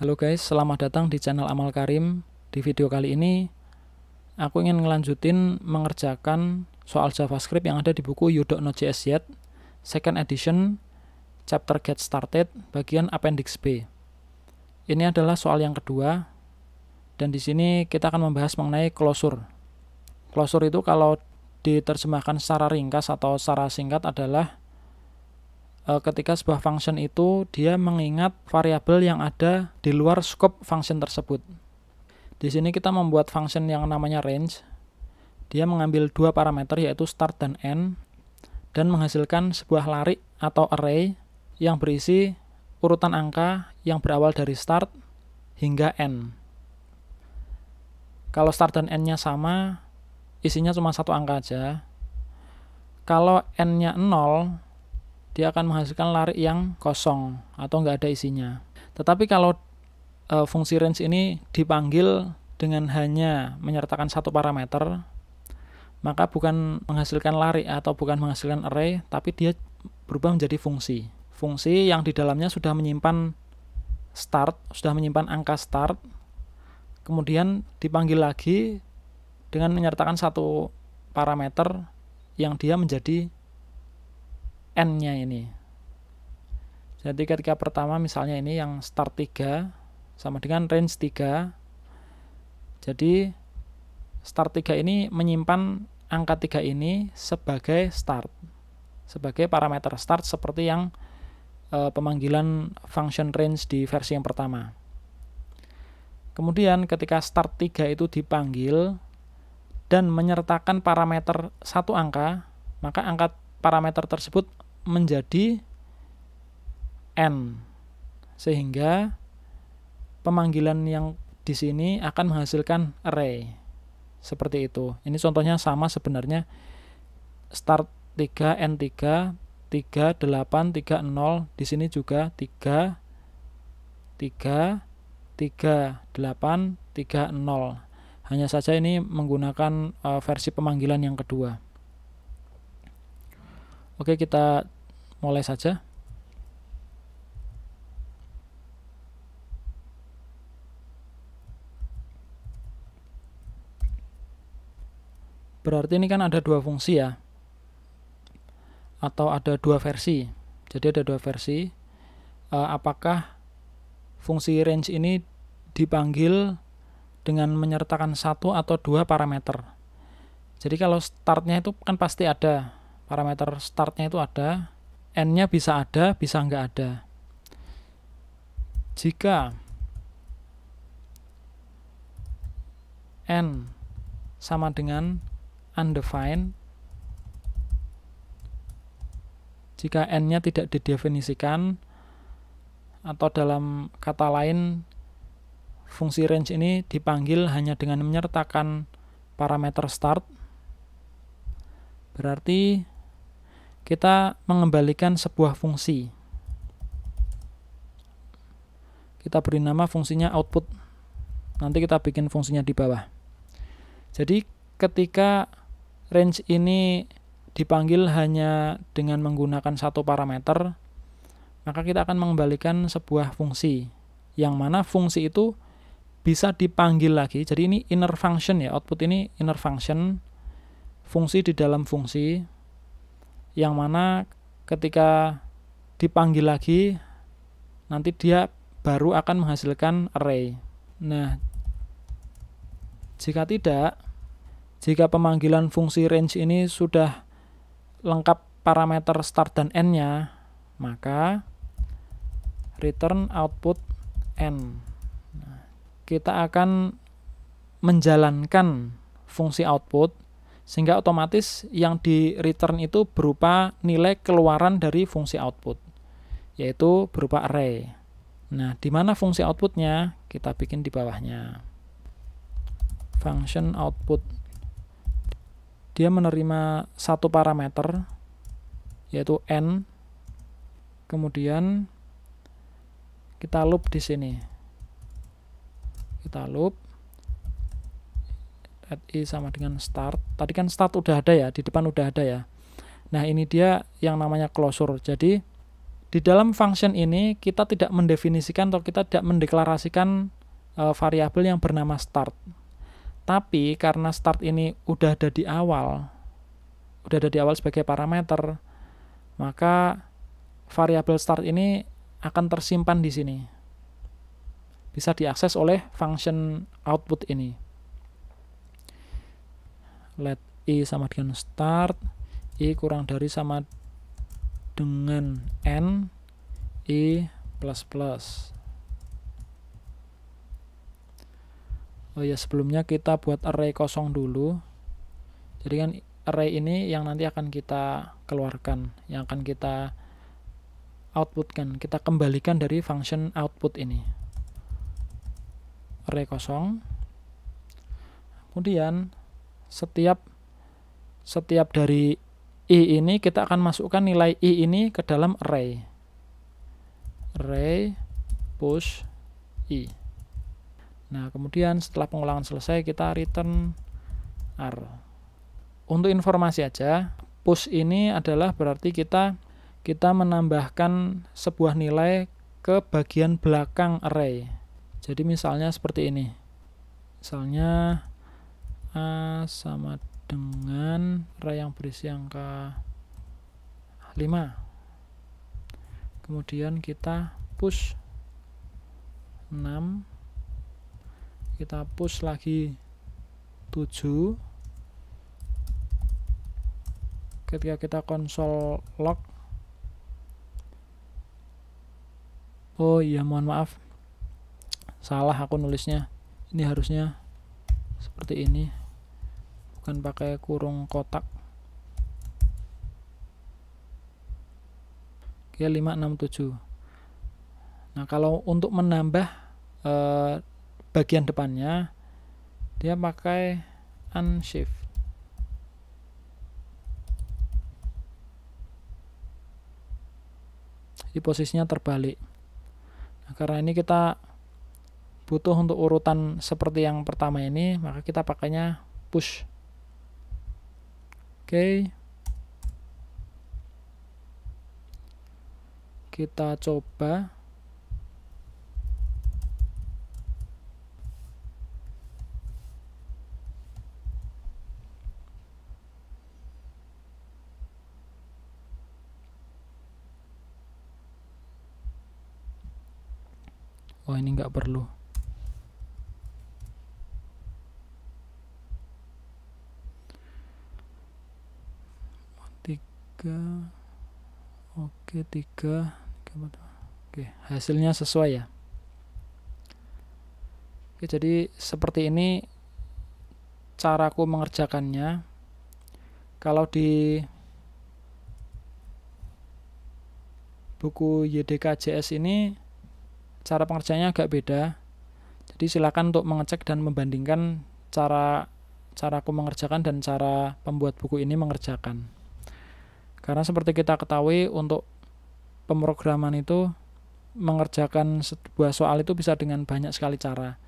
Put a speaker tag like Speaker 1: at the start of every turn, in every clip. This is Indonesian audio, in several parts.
Speaker 1: Halo guys, selamat datang di channel Amal Karim. Di video kali ini, aku ingin ngelanjutin mengerjakan soal JavaScript yang ada di buku You Don't Know JS Yet, Second Edition, Chapter Get Started, bagian Appendix B. Ini adalah soal yang kedua, dan di sini kita akan membahas mengenai closure. Closure itu kalau diterjemahkan secara ringkas atau secara singkat adalah ketika sebuah function itu dia mengingat variabel yang ada di luar scope function tersebut. Di sini kita membuat function yang namanya range. Dia mengambil dua parameter yaitu start dan end dan menghasilkan sebuah lari atau array yang berisi urutan angka yang berawal dari start hingga end. Kalau start dan end-nya sama, isinya cuma satu angka aja. Kalau n-nya 0, dia akan menghasilkan lari yang kosong atau nggak ada isinya. Tetapi kalau fungsi range ini dipanggil dengan hanya menyertakan satu parameter, maka bukan menghasilkan lari atau bukan menghasilkan array, tapi dia berubah menjadi fungsi. Fungsi yang di dalamnya sudah menyimpan start, sudah menyimpan angka start, kemudian dipanggil lagi dengan menyertakan satu parameter yang dia menjadi n-nya ini. Jadi ketika pertama misalnya ini yang start 3 sama dengan range 3. Jadi start 3 ini menyimpan angka 3 ini sebagai start, sebagai parameter start seperti yang pemanggilan function range di versi yang pertama. Kemudian ketika start 3 itu dipanggil dan menyertakan parameter satu angka, maka angka parameter tersebut menjadi n, sehingga pemanggilan yang di sini akan menghasilkan array seperti itu. Ini contohnya sama sebenarnya, start 3 n3 3 8 3 0, di sini juga 3 3 3 8 3 0. Hanya saja ini menggunakan versi pemanggilan yang kedua. Oke, kita mulai saja. Berarti ini kan ada dua fungsi ya, atau ada dua versi. Jadi ada dua versi. Apakah fungsi range ini dipanggil dengan menyertakan satu atau dua parameter? Jadi kalau startnya itu kan pasti ada, parameter startnya itu ada, n-nya bisa ada, bisa nggak ada. Jika n sama dengan undefined, jika n-nya tidak didefinisikan, atau dalam kata lain fungsi range ini dipanggil hanya dengan menyertakan parameter start, berarti kita mengembalikan sebuah fungsi. Kita beri nama fungsinya output. Nanti kita bikin fungsinya di bawah. Jadi ketika range ini dipanggil hanya dengan menggunakan satu parameter, maka kita akan mengembalikan sebuah fungsi, yang mana fungsi itu bisa dipanggil lagi. Jadi ini inner function ya, output ini inner function, fungsi di dalam fungsi, yang mana ketika dipanggil lagi nanti dia baru akan menghasilkan array. Nah, jika tidak, jika pemanggilan fungsi range ini sudah lengkap parameter start dan end-nya, maka return output n. Nah, kita akan menjalankan fungsi output sehingga otomatis yang di return itu berupa nilai keluaran dari fungsi output, yaitu berupa array. Nah, di mana fungsi outputnya? Kita bikin di bawahnya. Function output. Dia menerima satu parameter, yaitu n. Kemudian kita loop di sini. Kita loop let i sama dengan start. Tadi kan start udah ada ya, di depan udah ada ya. Nah, ini dia yang namanya closure. Jadi Di dalam function ini kita tidak mendefinisikan atau kita tidak mendeklarasikan variabel yang bernama start. Tapi karena start ini udah ada di awal sebagai parameter, maka variabel start ini akan tersimpan di sini. Bisa diakses oleh function output ini. Let i sama dengan start, i kurang dari sama dengan n, i plus plus. Oh ya, sebelumnya kita buat array kosong dulu. Jadi kan array ini yang nanti akan kita keluarkan, yang akan kita outputkan, kita kembalikan dari function output ini. Array kosong. Kemudian setiap dari i ini kita akan masukkan nilai i ini ke dalam array. Array push i. Nah, kemudian setelah pengulangan selesai kita return r. Untuk informasi aja, push ini adalah berarti kita menambahkan sebuah nilai ke bagian belakang array. Jadi misalnya seperti ini. Misalnya a sama dengan array yang berisi angka 5. Kemudian kita push 6. Kita push lagi 7. Ketika kita konsol log, oh iya, mohon maaf, salah aku nulisnya. Ini harusnya seperti ini, bukan pakai kurung kotak. Oke, 5, 6, 7. Nah, kalau untuk menambah bagian depannya, dia pakai unshift. Di posisinya terbalik. Nah, karena ini kita butuh untuk urutan seperti yang pertama ini, maka kita pakainya push. Oke. Kita coba. Oh, ini nggak perlu. Oke, 3. Oke, hasilnya sesuai ya. Oke, jadi seperti ini caraku mengerjakannya. Kalau di buku YDK.js ini cara pengerjaannya agak beda. Jadi silakan untuk mengecek dan membandingkan caraku mengerjakan dan cara pembuat buku ini mengerjakan. Karena seperti kita ketahui, untuk pemrograman itu mengerjakan sebuah soal itu bisa dengan banyak sekali cara.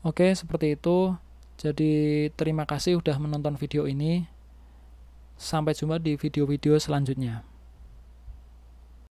Speaker 1: Oke, seperti itu. Jadi terima kasih sudah menonton video ini. Sampai jumpa di video-video selanjutnya.